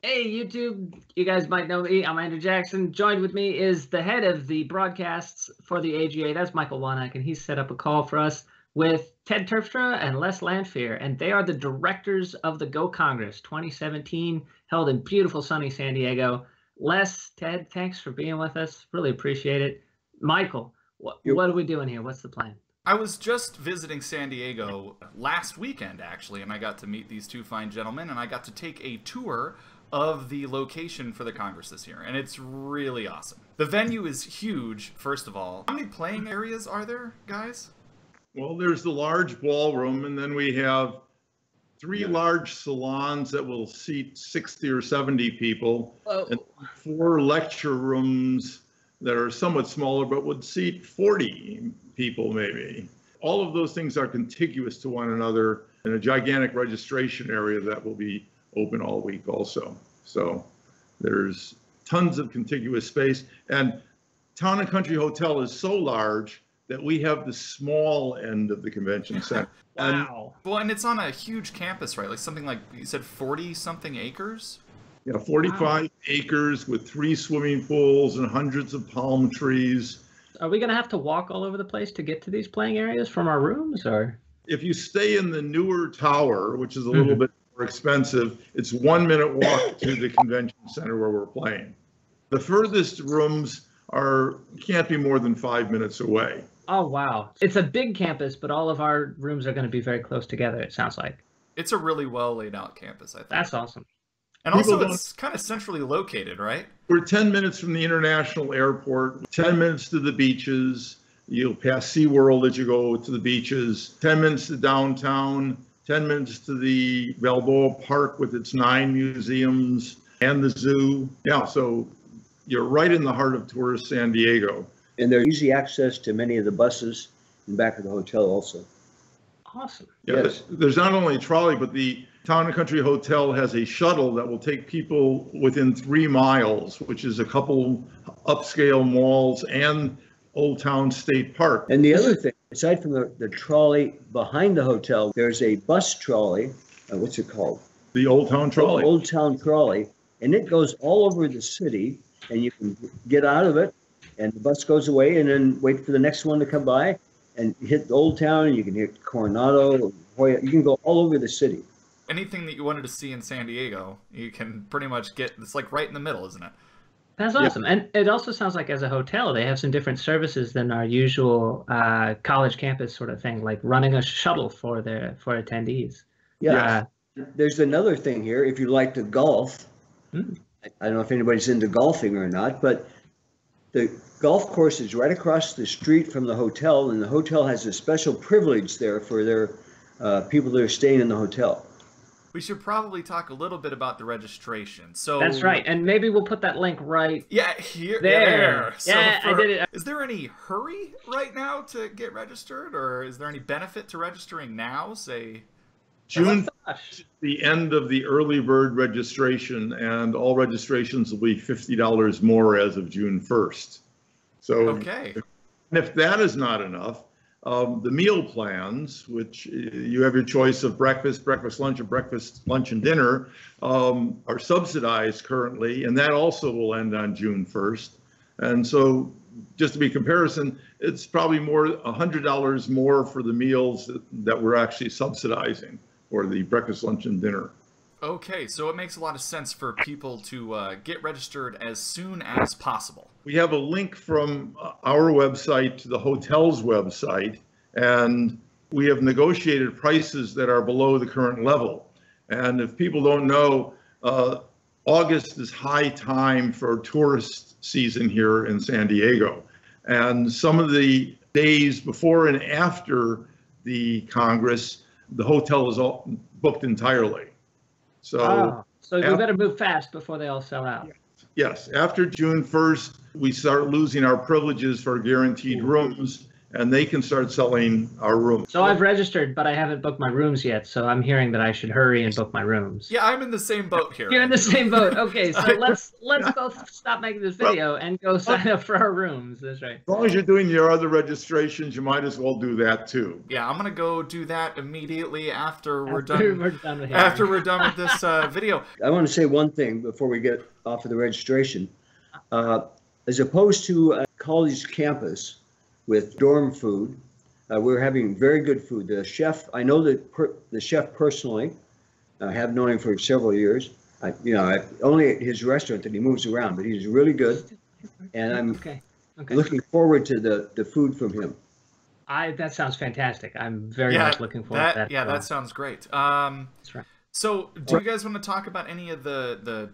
Hey, YouTube. You guys might know me. I'm Andrew Jackson. Joined with me is the head of the broadcasts for the AGA. That's Michael Wanek, and he's set up a call for us with Ted Terpstra and Les Lanphear, and they are the directors of the AGA Congress 2017, held in beautiful sunny San Diego. Les, Ted, thanks for being with us. Really appreciate it. Michael, what are we doing here? What's the plan? I was just visiting San Diego last weekend, actually, and I got to meet these two fine gentlemen, and I got to take a tour of the location for the Congress this year, and it's really awesome. The venue is huge, first of all. How many playing areas are there, guys? Well, there's the large ballroom, and then we have three large salons that will seat 60 or 70 people, and 4 lecture rooms that are somewhat smaller but would seat 40 people maybe. All of those things are contiguous to one another in a gigantic registration area that will be open all week also. So there's tons of contiguous space, and Town and Country Hotel is so large that we have the small end of the convention center. Wow. Well, and it's on a huge campus, right? Like something like, you said 40 something acres? Yeah, 45 acres with 3 swimming pools and hundreds of palm trees. Are we going to have to walk all over the place to get to these playing areas from our rooms, or? If you stay in the newer tower, which is a little bit more expensive, it's 1-minute walk to the convention center where we're playing. The furthest rooms can't be more than 5 minutes away. Oh, wow. It's a big campus, but all of our rooms are going to be very close together, it sounds like. It's a really well laid out campus, I think. That's awesome. And also, it's kind of centrally located, right? We're 10 minutes from the international airport, 10 minutes to the beaches. You'll pass SeaWorld as you go to the beaches, 10 minutes to downtown, 10 minutes to the Balboa Park with its 9 museums and the zoo. Yeah, so you're right in the heart of tourist San Diego. And there's easy access to many of the buses in back of the hotel also. Awesome. Yeah, Yes. There's not only a trolley, but the Town and Country Hotel has a shuttle that will take people within 3 miles, which is a couple upscale malls and Old Town State Park. And the other thing, aside from the trolley behind the hotel, there's a bus trolley. What's it called? The Old Town Trolley. Old Town Trolley. And it goes all over the city, and you can get out of it, and the bus goes away, and then wait for the next one to come by and hit Old Town, and you can hit Coronado, Hoya. You can go all over the city. Anything that you wanted to see in San Diego, you can pretty much get. It's like right in the middle, isn't it? That's awesome. Yeah. And it also sounds like as a hotel, they have some different services than our usual college campus sort of thing, like running a shuttle for attendees. Yeah. There's another thing here. If you like to golf, I don't know if anybody's into golfing or not, but the golf course is right across the street from the hotel, and the hotel has a special privilege there for their people that are staying in the hotel. We should probably talk a little bit about the registration. So that's right, and maybe we'll put that link right. Yeah, here. There. So yeah, I did it. Is there any hurry right now to get registered, or is there any benefit to registering now? Say June, the end of the early bird registration, and all registrations will be $50 more as of June 1st. So, okay. And if that is not enough, the meal plans, which you have your choice of breakfast, lunch, or breakfast, lunch, and dinner, are subsidized currently, and that also will end on June 1st. And so, just to be comparison, it's probably $100 more for the meals that we're actually subsidizing, or the breakfast, lunch, and dinner. Okay, so it makes a lot of sense for people to get registered as soon as possible. We have a link from our website to the hotel's website, and we have negotiated prices that are below the current level. And if people don't know, August is high time for tourist season here in San Diego. And some of the days before and after the Congress, the hotel is all booked entirely. So we better move fast before they all sell out. Yes, after June 1st, we start losing our privileges for guaranteed rooms, and they can start selling our rooms. So I've registered, but I haven't booked my rooms yet. So I'm hearing that I should hurry and book my rooms. Yeah, I'm in the same boat here. You're in the same boat. Okay, so let's both stop making this video and go sign up for our rooms. That's right. As long as you're doing your other registrations, you might as well do that too. Yeah, I'm gonna go do that immediately after we're done with this video. I want to say one thing before we get off of the registration. As opposed to a college campus with dorm food, we're having very good food. The chef, I know the chef personally. I have known him for several years. I only at his restaurant that he moves around, but he's really good. And I'm looking forward to the food from him. That sounds fantastic. I'm very much looking forward to that. Yeah, that sounds great. That's right. So, do you guys want to talk about any of the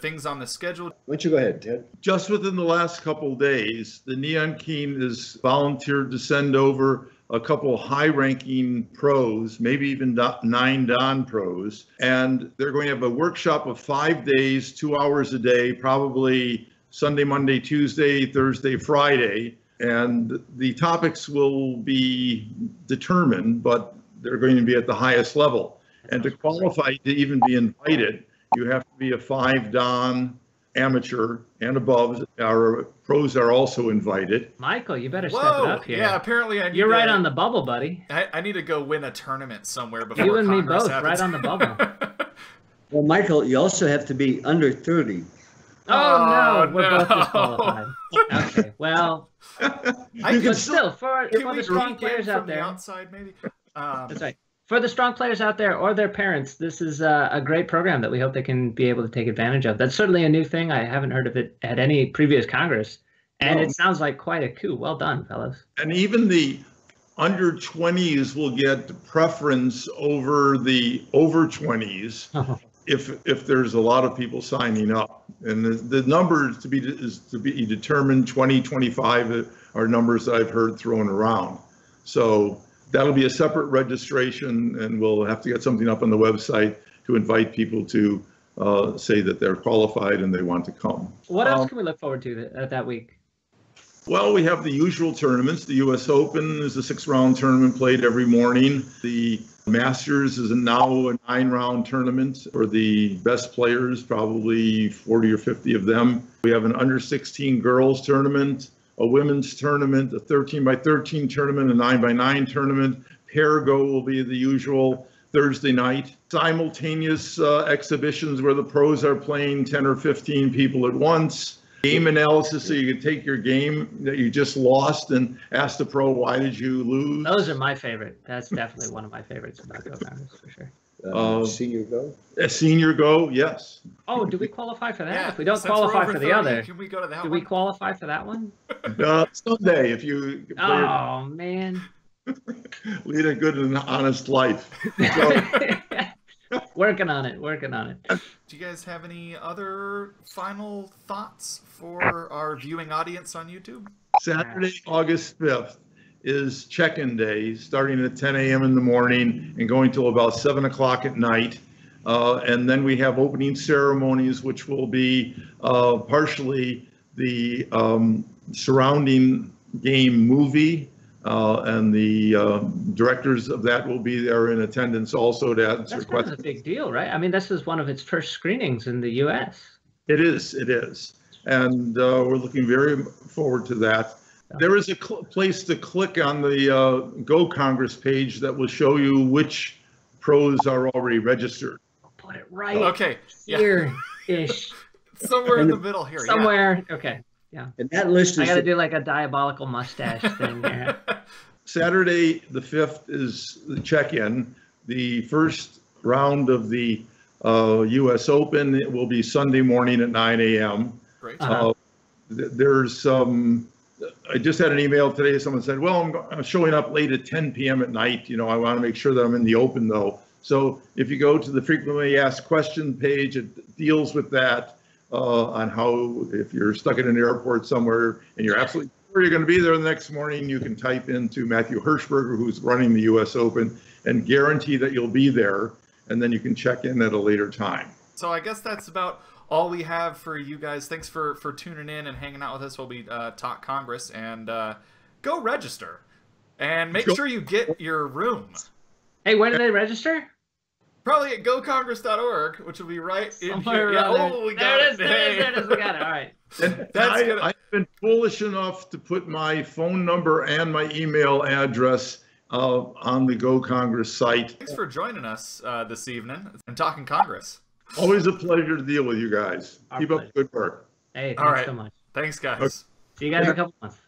things on the schedule? Why don't you go ahead, Ted? Just within the last couple of days, the Neon Keen has volunteered to send over a couple high-ranking pros, maybe even 9 Don pros, and they're going to have a workshop of 5 days, 2 hours a day, probably Sunday, Monday, Tuesday, Thursday, Friday, and the topics will be determined, but they're going to be at the highest level. And to qualify to even be invited, you have to be a 5 Dan amateur and above. Our pros are also invited. Michael, you better step it up here. Yeah, apparently you're right on the bubble, buddy. I need to go win a tournament somewhere before you and Congress me both, happens. right on the bubble. Well, Michael, you also have to be under 30. Oh no, we're both disqualified. Okay, well, but still, for the strong players out there, outside maybe. That's right. For the strong players out there or their parents, this is a great program that we hope they can be able to take advantage of. That's certainly a new thing. I haven't heard of it at any previous Congress, and it sounds like quite a coup. Well done, fellas. And even the under 20s will get preference over the over 20s if there's a lot of people signing up. And the number is to be determined. 20, 25 are numbers that I've heard thrown around. So that'll be a separate registration, and we'll have to get something up on the website to invite people to say that they're qualified and they want to come. What else can we look forward to that week? Well, we have the usual tournaments. The U.S. Open is a 6-round tournament played every morning. The Masters is now a 9-round tournament for the best players, probably 40 or 50 of them. We have an under 16 girls tournament, a women's tournament, a 13x13 tournament, a 9x9 tournament. Pair Go will be the usual Thursday night. Simultaneous exhibitions where the pros are playing 10 or 15 people at once. Game analysis, so you can take your game that you just lost and ask the pro, why did you lose? Those are my favorite. That's definitely one of my favorites about Go Congress, for sure. Senior Go? Senior Go, yes. Oh, do we qualify for that? Yeah, if we don't since we're qualify over for the 30, other, can we go to that do one? we qualify for that one? Someday, if you Oh, man. lead a good and honest life. So, Working on it. Do you guys have any other final thoughts for our viewing audience on YouTube? Saturday, August 5th is check-in day, starting at 10 a.m. in the morning and going till about 7 o'clock at night. And then we have opening ceremonies, which will be partially the surrounding game movie. And the directors of that will be there in attendance also to answer questions. That's kind of a big deal, right? I mean, this is one of its first screenings in the U.S. It is. And we're looking very forward to that. There is a place to click on the Go Congress page that will show you which pros are already registered. I'll put it right here-ish. Somewhere in the middle here. Somewhere, okay. Yeah. And that list is... I got to do like a diabolical mustache thing here. Saturday, the 5th, is the check-in. The first round of the U.S. Open, it will be Sunday morning at 9 a.m. Great. There's I just had an email today. Someone said, well, I'm showing up late at 10 p.m. at night. I want to make sure that I'm in the Open, though. So if you go to the frequently asked question page, it deals with that. On how, if you're stuck at an airport somewhere and you're absolutely sure you're going to be there the next morning, you can type into Matthew Hirschberger, who's running the U.S. Open, and guarantee that you'll be there, and then you can check in at a later time. So I guess that's about all we have for you guys. Thanks for tuning in and hanging out with us while we talk Congress, and go register and make sure you get your room. Hey, where do they register? Probably at gocongress.org, which will be right in here. Yeah, oh, we got it. There it is. We got it. All right. I've been foolish enough to put my phone number and my email address on the Go Congress site. Thanks for joining us this evening and talking Congress. Always a pleasure to deal with you guys. Keep up the good work. Hey, All right. so much. Thanks, guys. Okay. See you guys in a couple months.